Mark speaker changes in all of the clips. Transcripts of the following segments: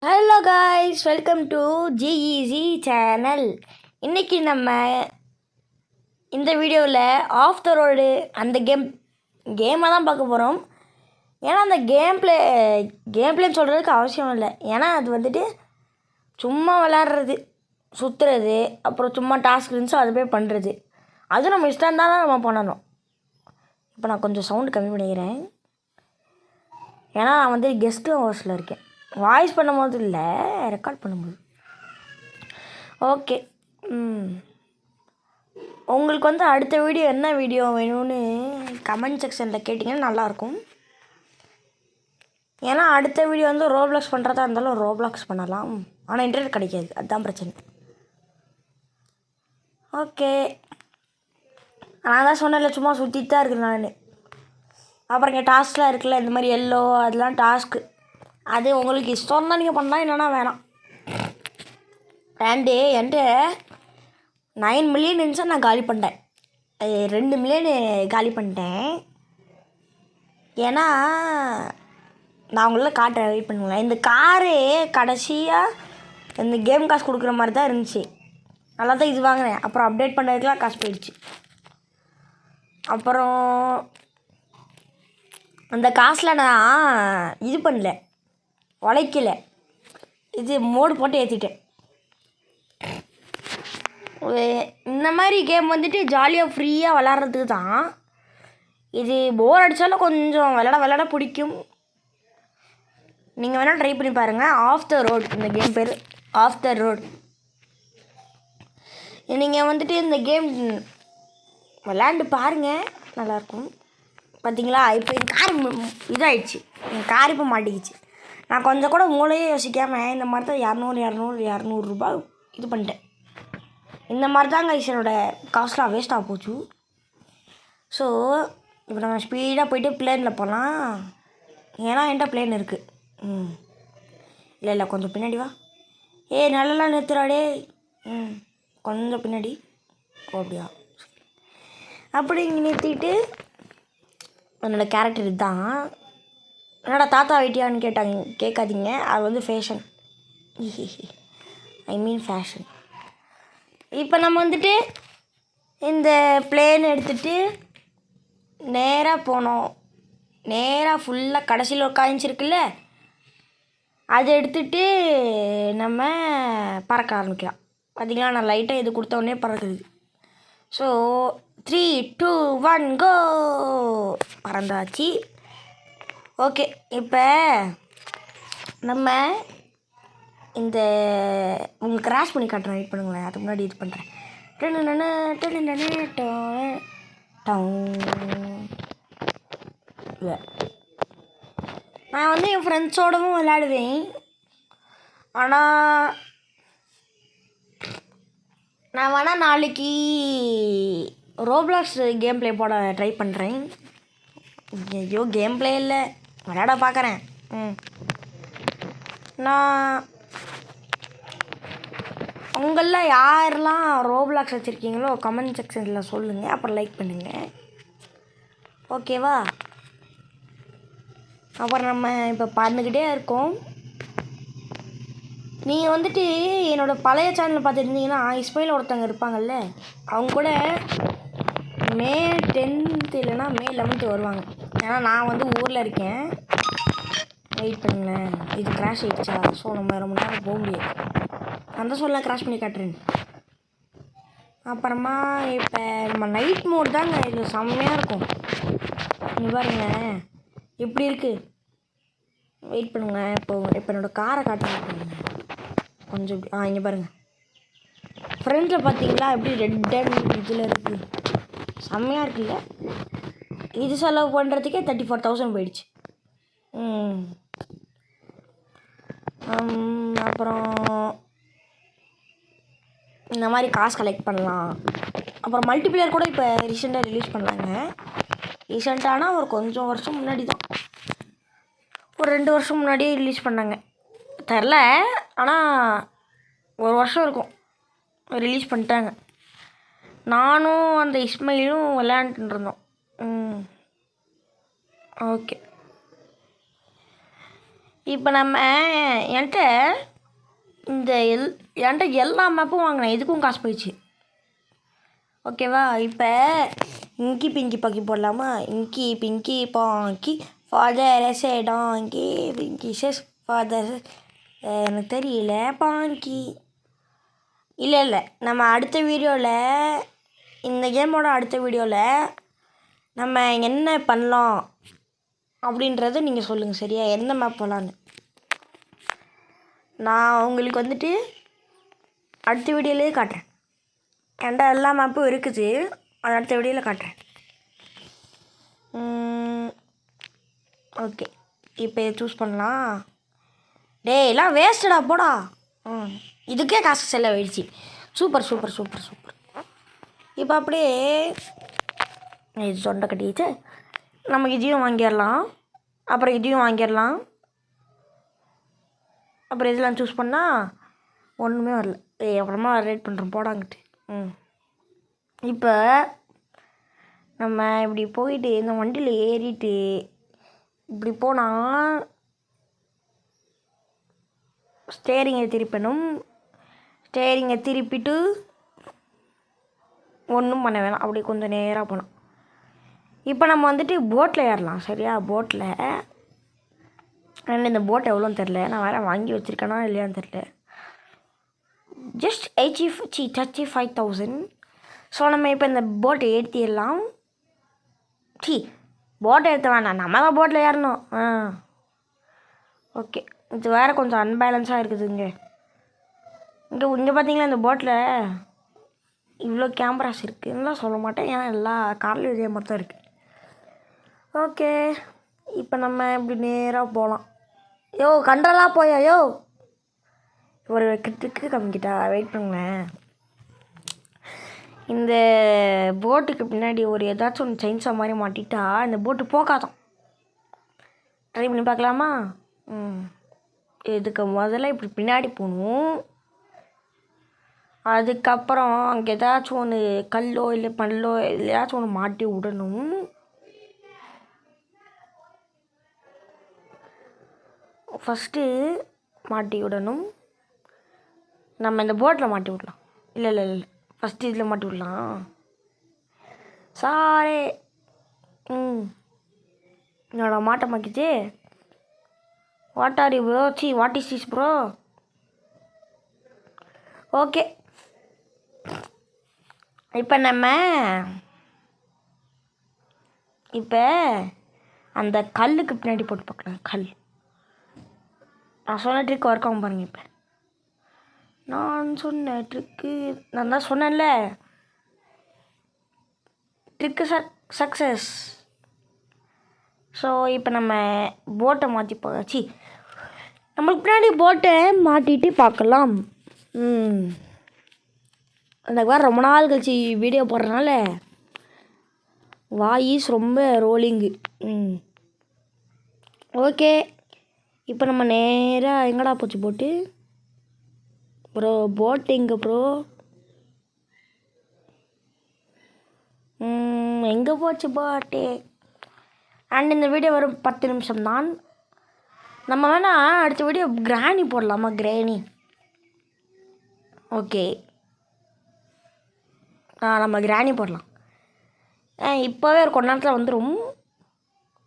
Speaker 1: Hello guys, welcome to GEC channel. இன்றைக்கி நம்ம இந்த வீடியோவில் ஆஃப் த ரோடு அந்த கேமை தான் பார்க்க போகிறோம். ஏன்னா அந்த கேம் பிளேன்னு சொல்கிறதுக்கு அவசியம் இல்லை. ஏன்னா அது வந்துட்டு சும்மா விளாட்றது, சுற்றுறது, அப்புறம் சும்மா டாஸ்க் இருந்துச்சு அது போய் பண்ணுறது. அதுவும் நம்ம இஷ்டம் தான் நம்ம பண்ணணும். இப்போ நான் கொஞ்சம் சவுண்டு கம்மி பண்ணிக்கிறேன். ஏன்னா நான் வந்து கெஸ்ட் ஹவுஸில் இருக்கேன். வாய்ஸ் பண்ணும்போது இல்லை, ரெக்கார்ட் பண்ணும்போது. ஓகே, உங்களுக்கு வந்து அடுத்த வீடியோ என்ன வீடியோ வேணும்னு கமெண்ட் செக்ஷனில் கேட்டிங்கன்னா நல்லாயிருக்கும். ஏன்னா அடுத்த வீடியோ வந்து ரோப்ளாக்ஸ் பண்ணுறதா இருந்தாலும் ரோப்ளாக்ஸ் பண்ணலாம். ஆனால் இன்டர்நெட் கிடைக்காது, அதுதான் பிரச்சனை. ஓகே, நான் தான் சொன்னேன்ல சும்மா சுற்றிட்டு தான் இருக்கிறேன் நான். அப்புறம் இங்கே டாஸ்க்லாம் இருக்குல்ல, இந்த மாதிரி எல்லோ அதெல்லாம் டாஸ்க்கு. அது உங்களுக்கு இஷ்டம் தான் நீங்கள் பண்ணலாம், இல்லைன்னா வேணாம். என்கிட்ட 9 மில்லியன் இருந்துச்சா நான் காலி பண்ணிட்டேன். 2 மில்லியன் காலி பண்ணிட்டேன். ஏன்னா நான் உங்கள காட்டுறேன், வெயிட் பண்ணுங்களேன். இந்த காரு கடைசியாக இந்த கேம் காசு கொடுக்குற மாதிரி தான் இருந்துச்சு. நல்லா தான் இது வாங்கினேன். அப்புறம் அப்டேட் பண்ணுறதுக்குலாம் காசு போயிடுச்சு. அப்புறம் அந்த காசில் நான் இது பண்ணல, உழைக்கல. இது மோடு போட்டு ஏற்றிட்டேன். இந்த மாதிரி கேம் வந்துட்டு ஜாலியாக ஃப்ரீயாக விளாட்றதுக்கு தான். இது போர் அடித்தாலும் கொஞ்சம் விளாட பிடிக்கும். நீங்கள் வேணால் ட்ரை பண்ணி பாருங்கள். ஆஃப் த ரோட், இந்த கேம் பேர் ஆஃப் த ரோட். நீங்கள் வந்துட்டு இந்த கேம் விளாண்டு பாருங்கள், நல்லாயிருக்கும். பார்த்தீங்களா, இப்போ என் கார் இதாகிடுச்சு. என் கார் இப்போ மாட்டிக்கிச்சு. நான் கொஞ்சம் கூட மூளையே யோசிக்காமல் இந்த மாதிரி தான் 200 ரூபாய் இது பண்ணிட்டேன். இந்த மாதிரி தாங்க என்னோடய காசுலாம் வேஸ்ட்டாக போச்சு. ஸோ இப்போ நம்ம ஸ்பீடாக போய்ட்டு பிளேனில் போகலாம். ஏன்னா என்கிட்ட பிளேன் இருக்குது. இல்லை கொஞ்சம் பின்னாடி வா. நல்லா நிறுத்துறாடே. கொஞ்சம் பின்னாடி அப்படியா? அப்படி இங்கே நிறுத்திட்டு என்னோடய கேரக்டர் இதுதான். என்னோடய தாத்தா வெட்டியான்னு கேட்காதீங்க. அது வந்து ஃபேஷன். ஐ மீன் ஃபேஷன். இப்போ நம்ம வந்துட்டு இந்த பிளேன் எடுத்துகிட்டு நேராக போனோம். நேராக ஃபுல்லாக கடைசியில் ஒரு காயின்ஸ் இருக்குல்ல, அதை எடுத்துகிட்டு நம்ம பறக்க ஆரம்பிக்கலாம். பார்த்திங்களா, நான் லைட்டாக இது கொடுத்தோடனே பறக்குது. ஸோ 3, 2, 1 கோ, பறந்தாச்சு. ஓகே, இப்போ நம்ம இந்த உங்களுக்கு கிராஷ் பண்ணி காட்டுறேன், வெயிட் பண்ணுங்களேன். அதுக்கு முன்னாடி இது பண்ணுறேன். நான் வந்து என் ஃப்ரெண்ட்ஸோடவும் விளையாடுவேன். ஆனால் நான் வேணால் நாளைக்கு ரோப்ளாக்ஸ் கேம் ப்ளே போட ட்ரை பண்ணுறேன். ஐயோ, கேம் ப்ளே இல்லை, விளையாட பார்க்குறேன். நான் உங்களில் யாரெல்லாம் ரோப்ளாக்ஸ் வச்சுருக்கீங்களோ கமெண்ட் செக்ஷனில் சொல்லுங்கள். அப்புறம் லைக் பண்ணுங்கள், ஓகேவா? அப்புறம் நம்ம இப்போ பார்த்துக்கிட்டே இருக்கோம். நீங்கள் வந்துட்டு என்னோடய பழைய சேனல் பார்த்துருந்தீங்கன்னா இஸ்மாயில் ஒருத்தவங்க இருப்பாங்கள்ல, அவங்க கூட மே 10th இல்லைன்னா மே 11th வருவாங்க. ஏன்னா நான் வந்து ஊரில் இருக்கேன். வெயிட் பண்ணுங்களேன், இது கிராஷ் ஆகிடுச்சா? ஸோ நம்ம ரொம்ப நேரம் போக முடியாது. அந்த சொல்ல கிராஷ் பண்ணி காட்டுறேன். அப்புறமா இப்போ நம்ம நைட் மோட் தாங்க, இது செம்மையாக இருக்கும். இங்கே பாருங்க எப்படி இருக்குது. வெயிட் பண்ணுங்க, இப்போ என்னோடய காரை காட்டுங்க கொஞ்சம். இங்கே பாருங்கள், ஃப்ரண்ட்டில் பார்த்தீங்களா எப்படி ரெட் அண்ட் இதில் இருக்குது, செம்மையாக இருக்குல்ல. இது செலவு பண்ணுறதுக்கே 34,000 போயிடுச்சு. அப்புறம் இந்த மாதிரி காசு கலெக்ட் பண்ணலாம். அப்புறம் மல்டிப்ளேயர் கூட இப்போ ரீசெண்டாக ரிலீஸ் பண்ணாங்க. ரீசெண்டானா ஒரு கொஞ்சம் வருஷம் முன்னாடி தான், ஒரு 2 வருஷம் முன்னாடியே ரிலீஸ் பண்ணாங்க. தெரில, ஆனால் 1 வருஷம் இருக்கும் ரிலீஸ் பண்ணிட்டாங்க. நானும் அந்த இஸ்மாயிலும் விளையாண்டுட்டு இருந்தோம். ஓகே, இப்போ நம்ம என்கிட்ட என்கிட்ட எல்லா மேப்பும் வாங்கினேன், இதுக்கும் காசு போயிடுச்சு. ஓகேவா? இப்போ இங்கி பிங்கி பாக்கி போடலாமா? Inky pinky ponky father has a donkey pinky says father எனக்கு தெரியல பாங்கி. இல்லை நம்ம அடுத்த வீடியோவில், இந்த கேமோட அடுத்த வீடியோவில் நம்ம என்ன பண்ணலாம் அப்படின்றத நீங்கள் சொல்லுங்கள், சரியா? எந்த மேப் போகலான்னு நான் உங்களுக்கு வந்துட்டு அடுத்த வீடியோலேயே காட்டுறேன். என்கிட்ட எல்லா மேப்பும் இருக்குது, அது அடுத்த வீடியோவில் காட்டுறேன். ஓகே, இப்போ சூஸ் பண்ணலாம். டேய் எல்லாம் வேஸ்ட்டடா போடா. இதுக்கே காசு செலவாயிடுச்சு. Super super super super. இப்போ அப்படியே இது சொண்டை கட்டிடுச்சு. நம்ம இதையும் வாங்கிடலாம், அப்புறம் இதையும் வாங்கிடலாம், அப்புறம் இதெல்லாம் சூஸ் பண்ணால் ஒன்றுமே வரல. அப்புறமா ரேட் பண்ணுறோம் போடாங்கிட்டு. இப்போ நம்ம இப்படி போயிட்டு இந்த வண்டியில் ஏறிட்டு இப்படி போனால் ஸ்டேரிங்கை திருப்பணும். ஸ்டேரிங்கை திருப்பிட்டு ஒன்றும் பண்ண வேணாம், அப்படி கொஞ்சம் நேராக போனோம். இப்போ நம்ம வந்துட்டு போட்டில் ஏறலாம், சரியா? போட்டில் இந்த போட் எவ்வளோன்னு தெரில, நான் வேறு வாங்கி வச்சுருக்கேனா இல்லையான்னு தெரில. ஜஸ்ட் 35,000. ஸோ நம்ம இப்போ இந்த போட்டை ஏற்றிடலாம். போட்டை ஏற்ற வேணாம், நம்ம தான் போட்டில் ஏறணும். ஓகே, இது வேறு கொஞ்சம் அன்பேலன்ஸாக இருக்குது. இங்கே பார்த்தீங்களா, இந்த போட்டில் இவ்வளோ கேமராஸ் இருக்குதுன்னு தான் சொல்ல மாட்டேன், ஏன்னா எல்லா கார்லையும் இதே மாதிரி தான் இருக்குது. ஓகே, இப்போ நம்ம இப்படி நேராக போகலாம். யோ கண்ட்ரோலாக போயா யோ, ஒரு கிட்டுக்கு கம்மிக்கிட்டா வெயிட் பண்ணுங்களேன். இந்த போட்டுக்கு பின்னாடி ஒரு ஏதாச்சும் ஒன்று செயின்ஸா மாதிரி மாட்டிட்டா இந்த போட்டு போக்காதான். ட்ரை பண்ணி பார்க்கலாமா? இதுக்கு முதல்ல இப்படி பின்னாடி போகணும். அதுக்கப்புறம் அங்கே ஏதாச்சும் ஒன்று கல்லோ இல்லை பல்லோ ஏதாச்சும் ஒன்று மாட்டி விடணும். ஃபஸ்ட்டு மாட்டி விடணும். நம்ம இந்த போட்டில் மாட்டி விடலாம். இல்லை ஃபஸ்ட்டு இதில் மாட்டி விடலாம். சாரே என்னோட மாட்டை மாக்கிச்சு. What are you bro? What is this bro? Okay, இப்போ நம்ம அந்த கல்லுக்கு பின்னாடி போட்டு பார்க்கலாம். கல் நான் சொன்ன ட்ரிக் ஒர்க் ஆகும் பாருங்கள். இப்போ நான் சொன்ன ட்ரிக்கு நான் தான் சொன்னேன்ல, ட்ரிக்கு சக்ஸஸ். ஸோ இப்போ நம்ம போட்டை மாற்றி போச்சு, நம்மளுக்கு பின்னாடி போட்டை மாட்டிட்டு பார்க்கலாம். அந்த வேறு ரொம்ப நாள் கழிச்சு வீடியோ போடுறதுனால வாய்ஸ் ரொம்ப ரோலிங்கு. ஓகே, இப்போ நம்ம நேராக எங்கடா போச்சு போட்டு? ப்ரோ போட் எங்கே ப்ரோ? எங்கே போச்சு போட்டு? அண்ட் இந்த வீடியோ வரும் 10 நிமிஷம் தான். நம்ம வேணால் அடுத்த வீடியோ கிராணி போடலாமா? கிராணி. ஓகே, நம்ம கிராணி போடலாம். இப்போவே ஒரு கொஞ்ச நேரத்தில் வந்துடும்.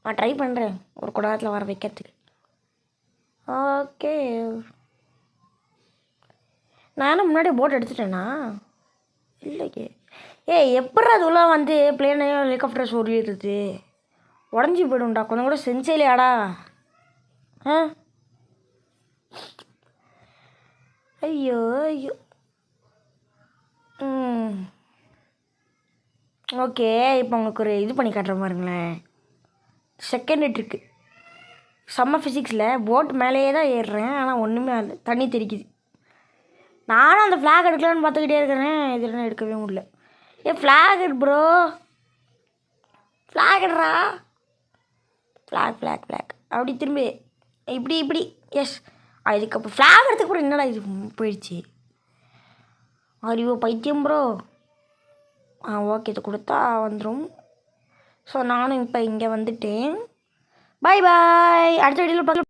Speaker 1: நான் ட்ரை பண்ணுறேன் ஒரு கொஞ்ச நேரத்தில் வர வைக்கிறதுக்கு. ஓகே, நானும் முன்னாடி போட் எடுத்துட்டேன்னா இல்லையே. எப்படி அதுலாம் வந்து பிளேனையோ ஹெலிகாப்டர் சொல்லிடுறது உடஞ்சி போய்டும்டா. கொஞ்சம் கூட செஞ்சேலையாடா. ஐயோ ஐயோ. ஓகே, இப்போ உங்களுக்கு ஒரு இது பண்ணி காட்டுற பாருங்களேன். செகண்ட் ட்ரிக்கு செம்ம ஃபிசிக்ஸில் போட் மேலேயே தான் ஏறுறேன், ஆனால் ஒன்றுமே இல்லை, தண்ணி தெரிக்குது. நானும் அந்த ஃப்ளாக் எடுக்கலான்னு பார்த்துக்கிட்டே இருக்கிறேன், இதெல்லாம் எடுக்கவே முடியல. ஃப்ளாக் எடு ப்ரோ, ஃப்ளாக் எடுறா. ஃப்ளாக் அப்படி திரும்பி இப்படி எஸ். அதுக்கப்புறம் ஃப்ளாக் எடுத்துக்கப்புறம் என்னடா இது போயிடுச்சு? அறிவோ பைத்தியம் ப்ரோ. ஓகே, இது கொடுத்தா வந்துடும். ஸோ நானும் இப்போ இங்கே வந்துட்டேன். பாய் அடுத்த வீடியோவில் பார்க்கலாம்.